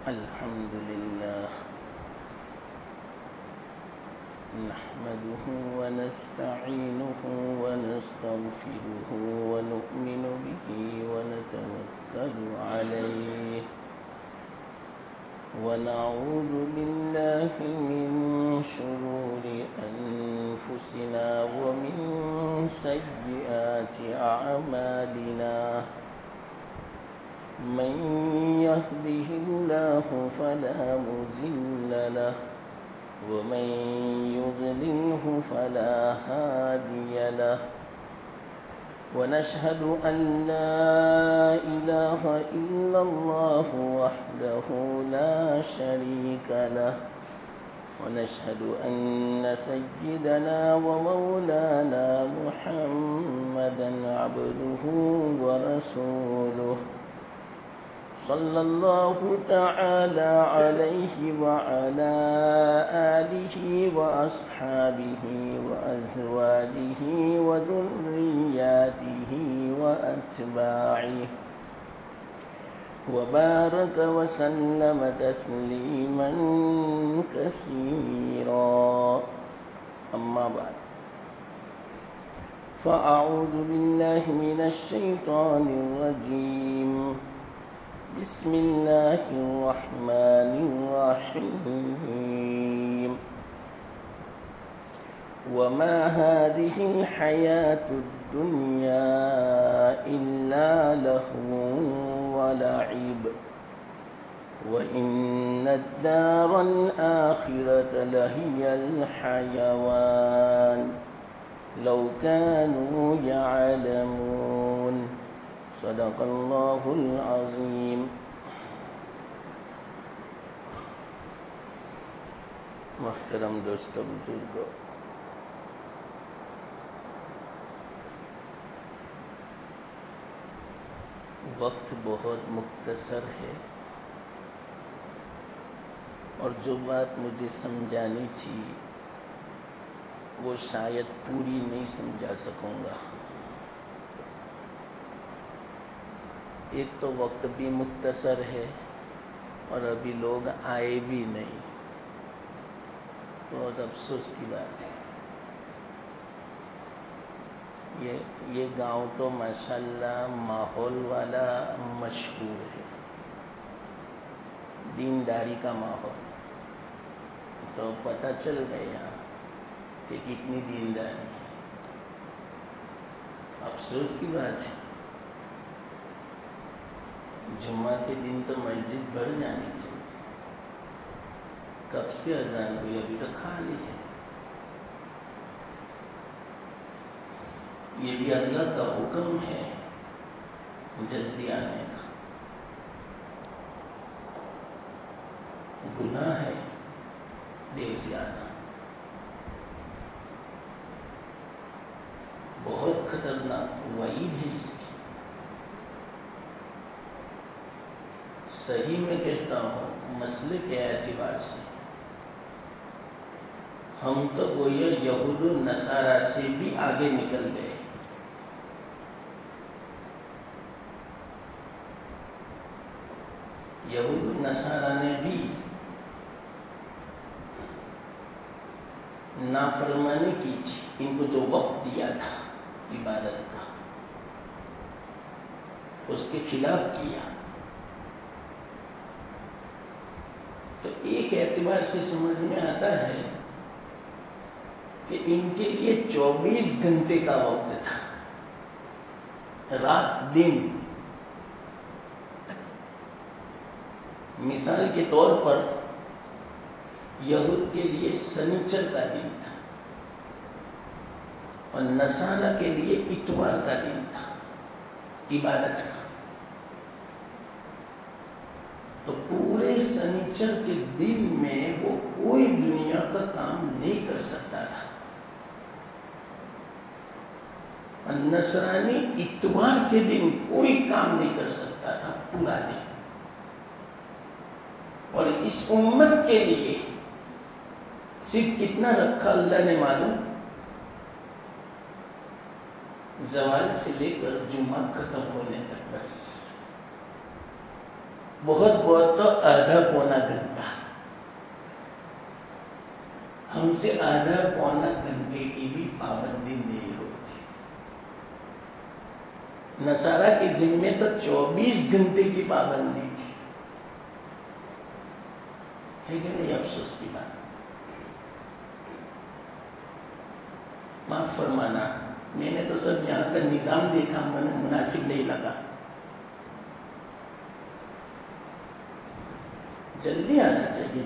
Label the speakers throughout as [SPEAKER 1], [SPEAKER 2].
[SPEAKER 1] الحمد لله نحمده ونستعينه ونستغفره ونؤمن به ونتوكل عليه ونعوذ بالله من شرور أنفسنا ومن سيئات أعمالنا من يهده الله فلا مضل له ومن يضلله فلا هادي له ونشهد أن لا إله إلا الله وحده لا شريك له ونشهد أن سيدنا ومولانا محمدا عبده ورسوله صلى الله تعالى عليه وعلى آله وأصحابه وأزواجه وذرياته وأتباعه وبارك وسلم تسليما كثيرا أما بعد فأعوذ بالله من الشيطان الرجيم بسم الله الرحمن الرحيم وما هذه الحياة الدنيا إلا لهو ولعب وإن الدار الآخرة لهي الحيوان لو كانوا يعلمون صدق اللہ العظیم. محترم دوستو بزرگو، وقت بہت مختصر ہے اور جو بات مجھے سمجھانی تھی وہ شاید پوری نہیں سمجھا سکوں گا. ایک تو وقت بھی مختصر ہے اور ابھی لوگ آئے بھی نہیں. بہت افسوس کی بات ہے. یہ گاؤں تو ماشاءاللہ ماحول والا مشہور ہے، دینداری کا ماحول. تو پتہ چل گیا کہ کتنی دینداری ہے. افسوس کی بات ہے. جمعہ کے دن تو مسجد بھر جانی چاہیے. کب سے اذان ہوئی ابھی تک خالی ہے. یہ بھی اللہ کا حکم ہے جلدی آنے کا. گناہ ہے دیر سے آنا. بہت خطرناک وعید ہے اس کی. صحیح میں کہتا ہوں مسئلے کے اعتبار سے ہم تو گویا یہود و نصارہ سے بھی آگے نکل گئے. یہود و نصارہ نے بھی نافرمانی کی تھی. ان کو جو وقت دیا تھا عبادت کا اس کے خلاف کیا. تو ایک اعتبار سے سمجھ میں آتا ہے کہ ان کے لیے 24 گھنٹے کا وقت تھا، رات دن. مثال کے طور پر یہود کے لیے سنیچر کا دن تھا اور نصارہ کے لیے اتوار کا دن تھا عبادت کا. تو پورے سنیچر کے دن میں وہ کوئی دنیا کا کام نہیں کر سکتا تھا. نصرانی اتوار کے دن کوئی کام نہیں کر سکتا تھا پورا دن. اور اس امت کے لیے صرف کتنا رکھا اللہ نے معلوم، زوال سے لے کر جمعہ ختم ہونے تک بس. بہت بہت تو آدھا پونا گھنٹہ، ہم سے آدھا پونا گھنٹے کی بھی پابندی نہیں ہوتی۔ نصارہ کے ذمے تو 24 گھنٹے کی پابندی تھی، ہے کہ نہیں؟ افسوس کی بات، معاف فرمانا، میں نے تو سب یہاں کا نظام دیکھا، مجھے مناسب نہیں لگا۔ جلدی آنا چاہیے،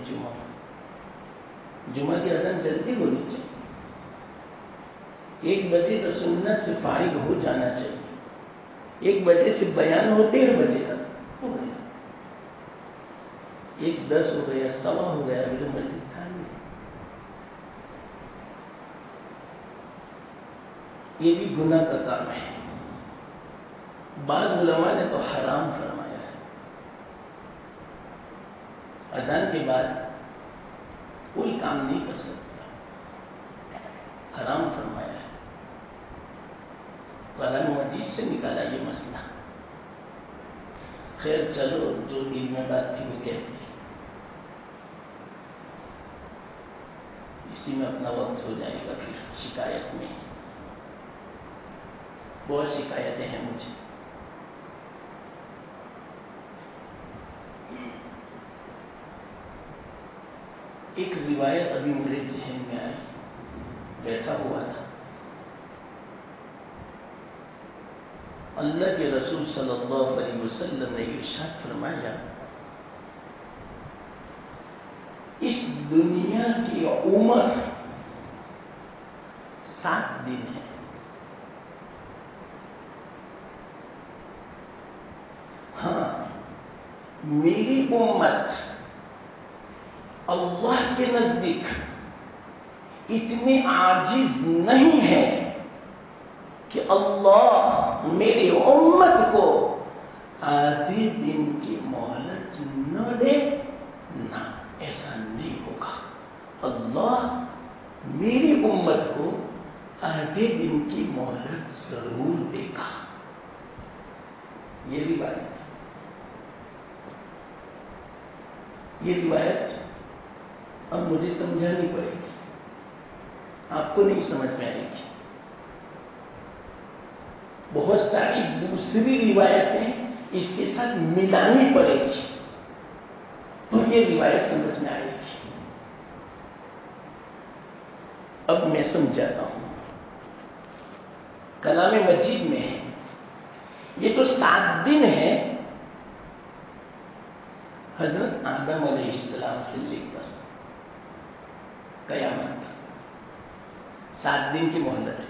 [SPEAKER 1] جمعہ کی اذان جلدی ہونی چاہیے، 1 بجے تو سنت سے فارغ ہو جانا چاہیے، 1 بجے سے بیان ہو 1:30 بجے تک ہو گیا، 1:10 ہو گیا، 1:15 ہو گیا، ابھی تو مسجد خالی ہے۔ یہ بھی گناہ کا کام ہے، بعض علماء نے تو حرام فرمایا ہے، اذان کے بعد کوئی کام نہیں کر سکتا، حرام فرمایا ہے، قرآن مجید سے نکالا یہ مسئلہ۔ خیر چلو، جو دل میں بات تھی وہ کہہ دی، اسی میں اپنا وقت ہو جائے گا، پھر شکایت میں بہت شکایتیں ہیں مجھے۔ ایک روایت ابھی میرے ذہن میں آئی، بیٹھا ہوا تھا، اللہ کے رسول صلی اللہ علیہ وسلم نے ارشاد فرمایا، اس دنیا کی عمر 7 دن ہے، ہاں میری امت اللہ کے نزدیک اتنی عاجز نہیں ہے کہ اللہ میری امت کو آدھے دن کی مہلت نہ دے، نہ ایسا نہیں ہوگا، اللہ میری امت کو آدھے دن کی مہلت ضرور دے گا۔ یہ روایت اب مجھے سمجھانی پڑے گی، آپ کو نہیں سمجھ میں آئے گی، بہت ساری دوسری روایتیں اس کے ساتھ ملانی پڑے گی تو یہ روایت سمجھ میں آئے گی۔ اب میں سمجھاتا ہوں، کلام مجید میں ہے، یہ جو 7 دن ہے حضرت آدم علیہ السلام سے لے کر قیامت تک 7 دن کی مہلت ہے،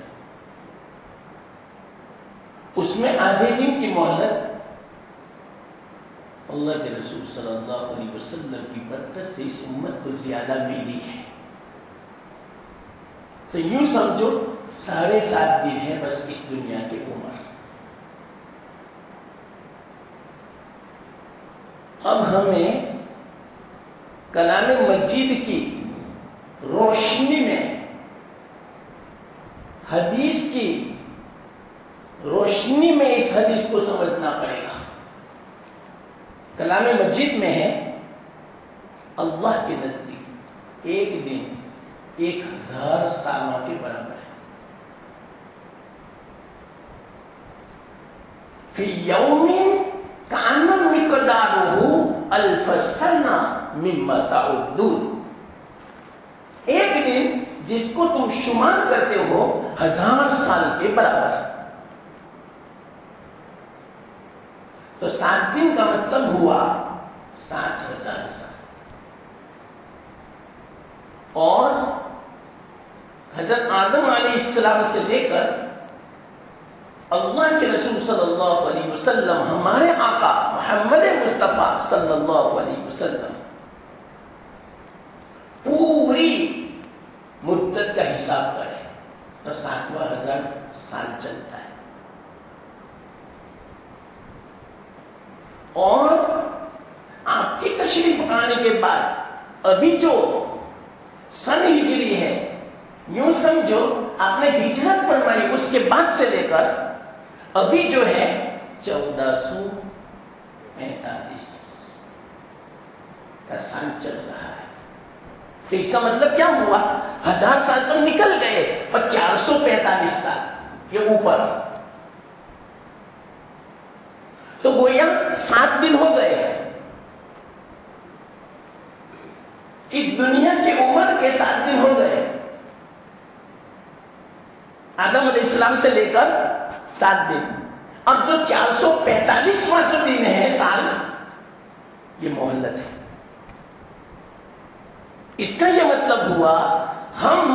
[SPEAKER 1] اس میں آدھے دن کی مہلت اللہ کے رسول صلی اللہ علیہ وسلم کی برکت سے اس امت کو زیادہ ملی ہے، تو یوں سمجھو 7.5 دن ہے بس اس دنیا کی عمر۔ اب ہمیں کلام مجید کی روشنی میں، حدیث کی روشنی میں اس حدیث کو سمجھنا پڑے گا۔ کلام مجید میں ہے اللہ کے نزدیک 1 دن 1000 سالوں کے برابر ہے، فی یوم کان مقدارہ 1000 سنہ مما تعدون، 1 دن جس کو تم شمار کرتے ہو 1000 سال کے برابر، تو 7 دن کا مطلب ہوا 60,000 سال، اور حضرت آدم علیہ السلام سے لے کر اللہ کے رسول صلی اللہ علیہ وسلم، ہمارے آقا محمد مصطفیٰ صلی اللہ علیہ وسلم، پوری مدت کا حساب کریں تو 7,000 سال چلتا ہے، اور آپ کی تشریف آنے کے بعد ابھی جو سن ہجری ہے، یوں سمجھو آپ نے ہجرت فرمائی، اس کے بعد سے لے کر ابھی جو ہے 1445، کا سال چل رہا ہے. تو اس کا مطلب کیا ہوا؟ 1000 سال تو نکل گئے اور 445 سال یہ اوپر. تو گویا 7 دن ہو گئے. اس دنیا کی عمر کے 7 دن ہو گئے. آدم علیہ السلام سے لے کر 7 دن. اب جو 445واں جو دن ہے سال، یہ مہلت ہے. اس کا یہ مطلب ہوا ہم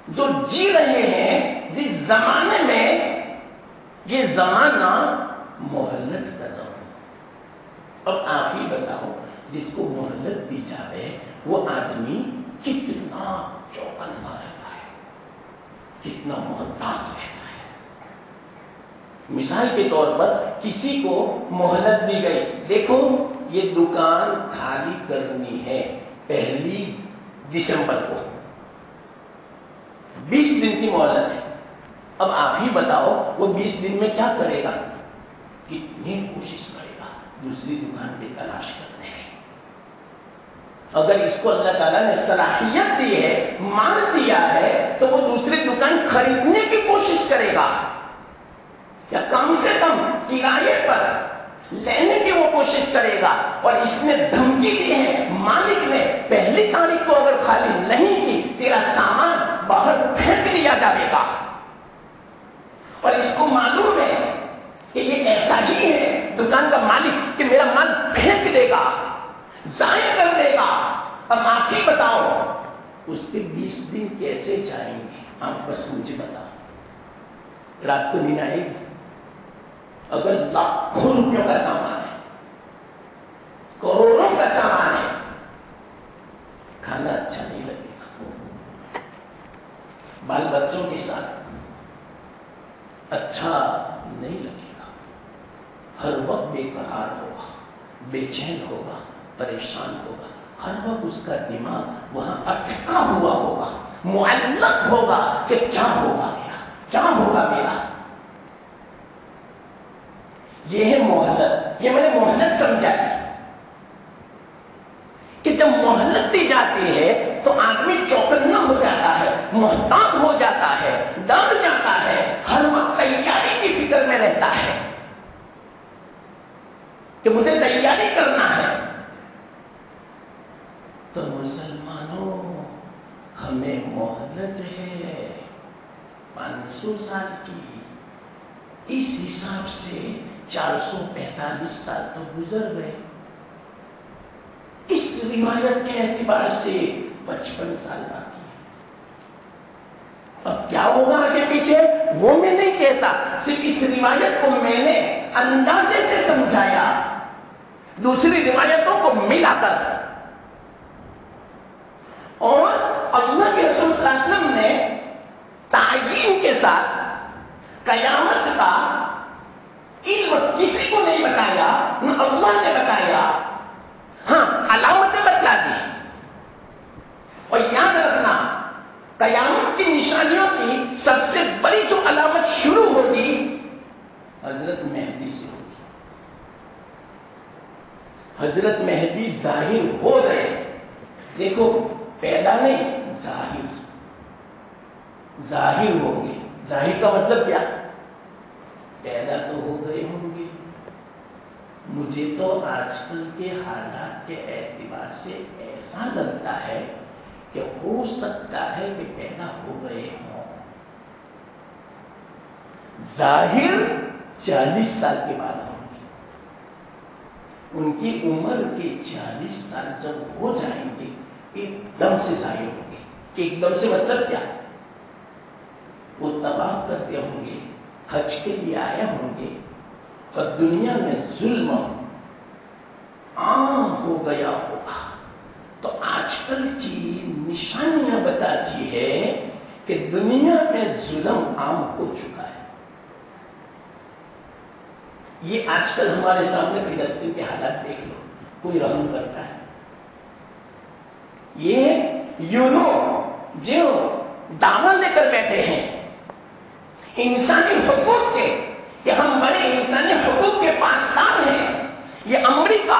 [SPEAKER 1] جو جی رہے ہیں جس زمانے میں، یہ زمانہ مہلت کا زمانہ. اب آپ ہی بتاؤ جس کو مہلت دی جائے وہ آدمی کتنا چوکنا رہتا ہے، کتنا محتاط رہتا ہے. مثال کے طور پر کسی کو مہلت دی گئی، دیکھو یہ دکان خالی کرنی ہے 1 دسمبر کو، 20 دن کی مہلت ہے. اب آپ ہی بتاؤ وہ 20 دن میں کیا کرے گا؟ کتنی کوشش کرے گا دوسری دکان پہ تلاش کرنے میں. اگر اس کو اللہ تعالیٰ نے صلاحیت دی ہے، مان دیا ہے، تو وہ دوسری دکان خریدنے کی کوشش کرے گا، یا کم سے کم کرائے پر لینے کی وہ کوشش کرے گا. اور اس نے دھمکی دی ہے مالک نے، 1 تاریخ کو اگر خالی نہیں کی تیرا سامان باہر پھینک دیا جائے گا. اور اس کو معلوم ہے کہ یہ ایسا ہی ہے دکان کا مالک کہ میرا مال پھینک دے گا، ضائع کر دے گا. اب آپ ہی بتاؤ اس کے 20 دن کیسے جائیں گے؟ آپ بس مجھے بتاؤ. رات کو نیند آئے گی؟ اگر لاکھوں روپیوں کا سامان ہے، کروڑوں کا سامان ہے، کھانا اچھا نہیں لگے گا، بال بچوں کے ساتھ اچھا نہیں لگے گا، ہر وقت بے قرار ہوگا، بے چین ہوگا، پریشان ہوگا. ہر وقت اس کا دماغ وہاں اٹکا ہوا ہوگا، معلق ہوگا کہ کیا ہوگا میرا، کیا ہوگا میرا. یہ ہے مہلت. یہ میں نے مہلت سمجھائی کہ جب مہلت دی جاتی ہے تو آدمی چوکنا ہو جاتا ہے، محتاط ہو جاتا ہے، ڈر جاتا ہے، ہر وقت تیاری کی فکر میں رہتا ہے کہ مجھے تیاری کرنا ہے. تو مسلمانوں ہمیں مہلت ہے 500 سال کی. اس حساب سے 445 سال تو گزر گئے. اس روایت کے اعتبار سے 55 سال باقی ہے. اب کیا ہوگا آگے پیچھے وہ میں نہیں کہتا، صرف اس روایت کو میں نے اندازے سے سمجھایا دوسری روایتوں کو ملا کر. اور اللہ کے رسول صلی اللہ علیہ وسلم نے تعین کے ساتھ قیامت کا علم کسی کو نہیں بتایا، نہ اللہ نے بتایا. ہاں علامتیں بتلا دی. اور یاد رکھنا قیامت کی نشانیوں کی سب سے بڑی جو علامت شروع ہوگی حضرت مہدی سے ہوگی. حضرت مہدی ظاہر ہو گئے. دیکھو پیدا نہیں، ظاہر ہو گئے. ظاہر کا مطلب کیا؟ پیدا تو ہو گئے ہوں گے. مجھے تو آج کل کے حالات کے اعتبار سے ایسا لگتا ہے کہ ہو سکتا ہے کہ پیدا ہو گئے ہوں. ظاہر 40 سال کے بعد ہوں گے. ان کی عمر کے 40 سال جب ہو جائیں گے ایک دم سے ظاہر ہوں گے. ایک دم سے مطلب کیا؟ وہ طواف کرتے ہوں گے، حج کے لیے آئے ہوں گے، اور دنیا میں ظلم عام ہو گیا ہوگا. تو آج کل کی نشانیاں بتاتی ہے کہ دنیا میں ظلم عام ہو چکا ہے. یہ آج کل ہمارے سامنے فلسطین کے حالات دیکھ لو، کوئی رحم کرتا ہے؟ یہ یونو جو دعویٰ لے کر بیٹھے ہیں انسانی حقوق کے کہ ہم بڑے انسانی حقوق کے پاسدار ہیں، یہ امریکہ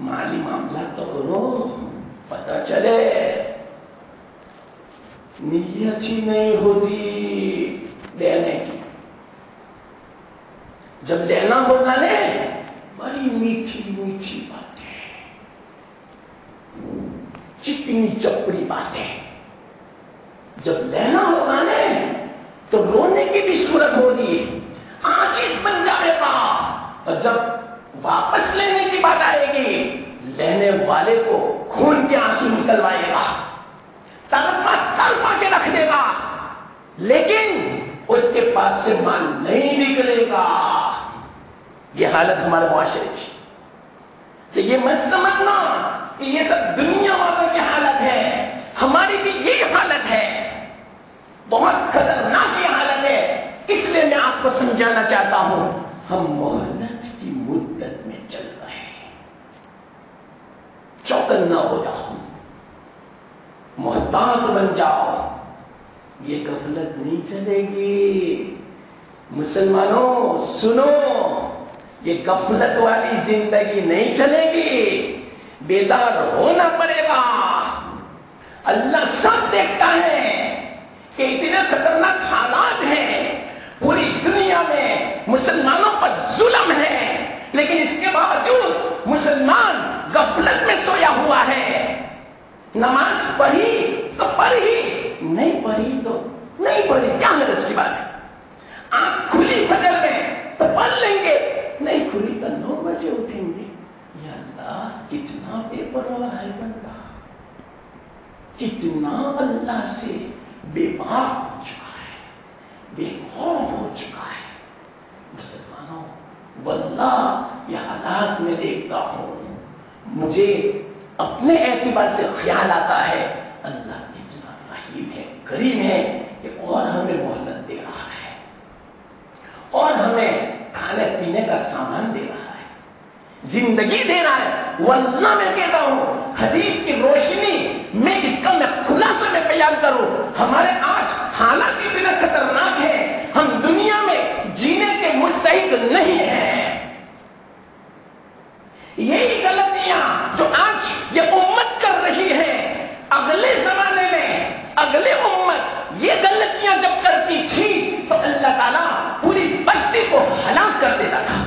[SPEAKER 1] مالی معاملات تو کرو، پتہ چلے نیت ہی نہیں ہوتی لینے کی. جب لینا ہوتا نا بڑی میٹھی میٹھی باتیں، چکنی چپڑی باتیں. جب لینا ہوگا نا تو رونے کی بھی صورت ہوگی، عاجز بن جائے گا. اور جب واپس لینے کی بات آئے گی لینے والے کو خون کے آنسو نکلوائے گا، تڑپا تڑپا کے رکھ دے گا، لیکن اس کے پاس سے مال نہیں نکلے گا. یہ حالت ہمارے معاشرے کی. تو یہ مت سمجھنا کہ یہ سب دنیا والوں کی حالت ہے، ہماری بھی یہی حالت ہے. بہت خطرناک یہ حالت ہے. اس لیے میں آپ کو سمجھانا چاہتا ہوں، ہم مہلت کی مدت میں چل رہے ہیں. چوکنا ہو جاؤ، محتاط بن جاؤ. یہ غفلت نہیں چلے گی. مسلمانوں سنو، یہ غفلت والی زندگی نہیں چلے گی. بیدار ہونا پڑے گا. اللہ سب دیکھتا ہے کہ اتنے خطرناک حالات ہیں، پوری دنیا میں مسلمانوں پر ظلم ہے، لیکن اس کے باوجود مسلمان غفلت میں سویا ہوا ہے. نماز پڑھی تو پڑھی، نہیں پڑھی تو نہیں پڑھی، کیا حرج کی بات ہے. آنکھ کھلی فجر میں تو پڑھ لیں گے، نہیں کھلی تو 9 بجے اٹھیں گے. یا اللہ کتنا بے پرواہ ہے بندہ، کتنا اللہ سے بے باک ہو چکا ہے، بے خوف ہو چکا ہے. مسلمانوں واللہ یہ حالات میں دیکھتا ہوں، مجھے اپنے اعتبار سے خیال آتا ہے اللہ کتنا رحیم ہے، کریم ہے کہ اور ہمیں مہلت دے رہا ہے، اور ہمیں کھانے پینے کا سامان دے رہا ہے، زندگی دے رہا ہے. واللہ میں کہتا ہوں، حدیث کی روشنی میں اس کا خلاصہ میں بیان کروں، ہمارے آج حالات اتنے خطرناک ہیں، ہم دنیا میں جینے کے مستحق نہیں ہیں. یہی غلطیاں جو آج یہ امت کر رہی ہے، اگلے زمانے میں اگلے امت یہ غلطیاں جب کرتی تھی تو اللہ تعالیٰ پوری بستی کو ہلاک کر دیتا تھا.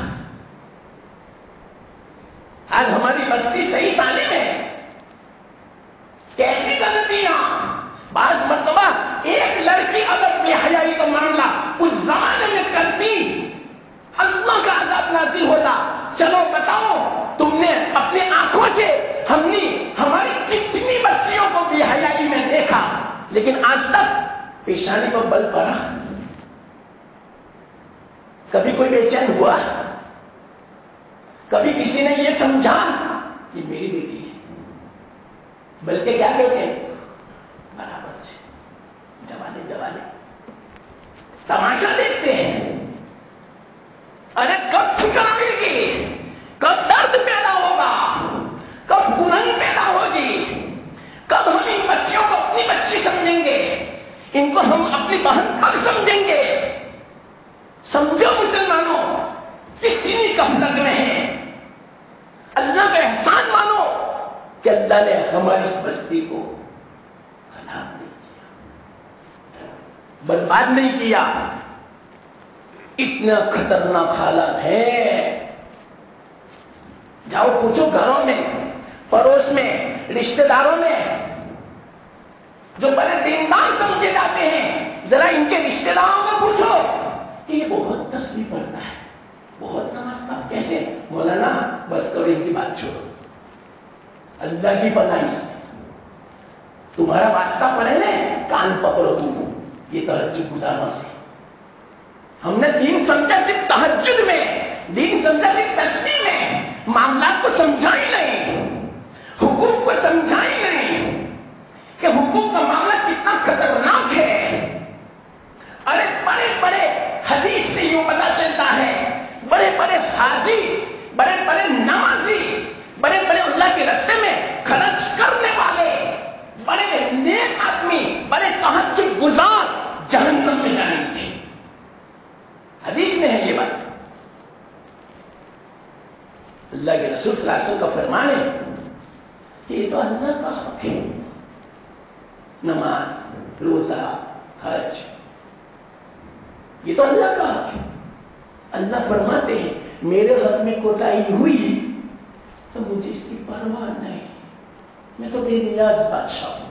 [SPEAKER 1] آج ہماری بستی صحیح سالم ہے. کیسی غلطیاں! بعض مرتبہ ایک لڑکی اگر بے حیائی کا معاملہ اس زمانے میں کرتی، اللہ کا عذاب نازل ہوتا. چلو بتاؤ، تم نے اپنی آنکھوں سے ہماری کتنی بچیوں کو بے حیائی میں دیکھا، لیکن آج تک پیشانی پر بل پڑا؟ کبھی کوئی بے چین ہوا؟ کبھی کسی نے یہ سمجھا کہ میری بیٹی ہے؟ بلکہ کیا کہتے ہیں، برابر سے جوالے تماشا دیکھتے ہیں. ارے کب ٹھکانے گی، کب درد پیدا ہوگا، کب گنن پیدا ہوگی، کب ہم ان بچیوں کو اپنی بچی سمجھیں گے، ان کو ہم اپنی بہن کب سمجھیں گے. سمجھو مسلمانوں کتنی غفلت میں ہیں. اللہ کا احسان مانو کہ اللہ نے ہماری اس بستی کو ہلاک نہیں کیا، برباد نہیں کیا. اتنا خطرناک حالات ہیں. جاؤ پوچھو گھروں میں، پڑوس میں، رشتہ داروں میں جو بڑے دیندار سمجھے جاتے ہیں، ذرا ان کے رشتہ داروں کو پوچھو کہ یہ بہت تسبیح پڑھتا ہے، بہت نماز پڑھتا ہے. کیسے؟ مولانا بس کرو ان کی بات چھوڑو، اللہ کی پناہ سے تمہارا واسطہ پڑے نا، کان پکڑو تم یہ تہجد گزارنے سے. ہم نے دین سمجھا صرف تہجد میں، دین سمجھا صرف تسبیح میں، معاملات کو سمجھا ہی نہیں، حقوق کو سمجھا ہی نہیں کہ حقوق کا معاملہ کتنا خطرناک ہے. ارے بڑے بڑے حدیث سے یوں پتا چلتا ہے، بڑے بڑے حاجی، بڑے بڑے نمازی، بڑے بڑے اللہ کے راستے میں خرچ کرنے والے، بڑے نیک آدمی، بڑے تہجد گزار جہنم میں جائیں گے. حدیث میں ہے یہ بات. اللہ کے رسول صلی اللہ علیہ وسلم کا فرمان ہے یہ تو اللہ کا حق ہے. نماز، روزہ، حج، یہ تو اللہ کا حق ہے. اللہ فرماتے ہیں میرے حق میں کوتاہی ہوئی تو مجھے اس کی پرواہ نہیں، میں تو بے نیاز بادشاہ ہوں،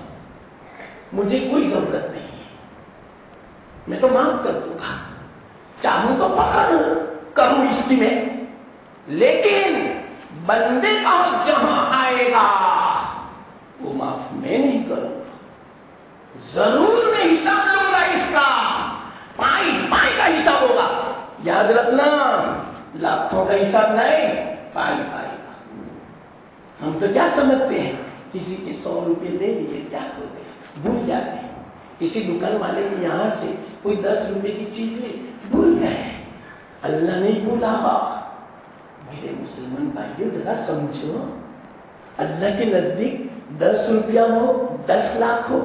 [SPEAKER 1] مجھے کوئی ضرورت نہیں ہے، میں تو معاف کر دوں گا، چاہوں تو پکڑ کروں اس کی میں. لیکن بندے کا حق جہاں آئے گا وہ معاف میں نہیں کروں گا، ضرور میں حساب لوں گا. اس کا پائی پائی کا حساب ہوگا. یاد رکھنا، لاکھوں کا حساب نہیں، پائی پائی کا. ہم تو کیا سمجھتے ہیں، کسی کے 100 روپے لے لیے کیا ہو گیا، بھول جاتے ہیں. کسی دکان والے کے یہاں سے کوئی 10 روپے کی چیز لے، بھول گئے. اللہ نہیں بھولا. میرے مسلمان بھائیوں ذرا سمجھو، اللہ کے نزدیک 10 روپیہ ہو، 10 لاکھ ہو،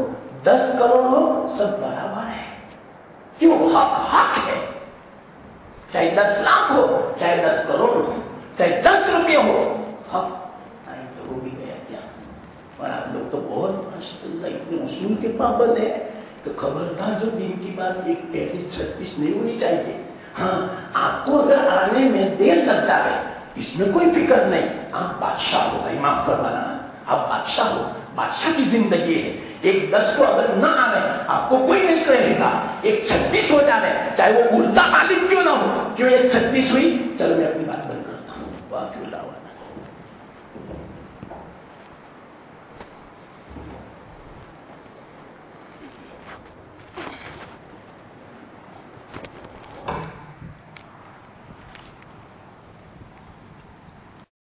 [SPEAKER 1] 10 کروڑ ہو، سب برابر ہے. کیوں؟ حق حق ہے. چاہے 10 لاکھ ہو، چاہے 10 کروڑ ہو، چاہے 10 روپے ہو، حق تو ہو بھی گیا کیا. اور آپ لوگ تو بہت ماشاءاللہ اتنے اصول کے پابند ہیں تو خبردار جو دین کی بات 1 پہلی 36 نہیں ہونی چاہیے. ہاں، آپ کو اگر آنے میں دیر لگ جائے اس میں کوئی فکر نہیں، آپ بادشاہ ہو بھائی، معاف فرمانا، آپ بادشاہ ہو، بادشاہ کی زندگی ہے. 1 10 کو اگر نہ آئے آپ کو کوئی نہیں کہے گا. 1 36 ہو جائے چاہے وہ الٹا عالم کیوں نہ ہو، کیوں 1 36 ہوئی، چلو میں اپنی بات بند کرتا ہوں. واقعی اللہ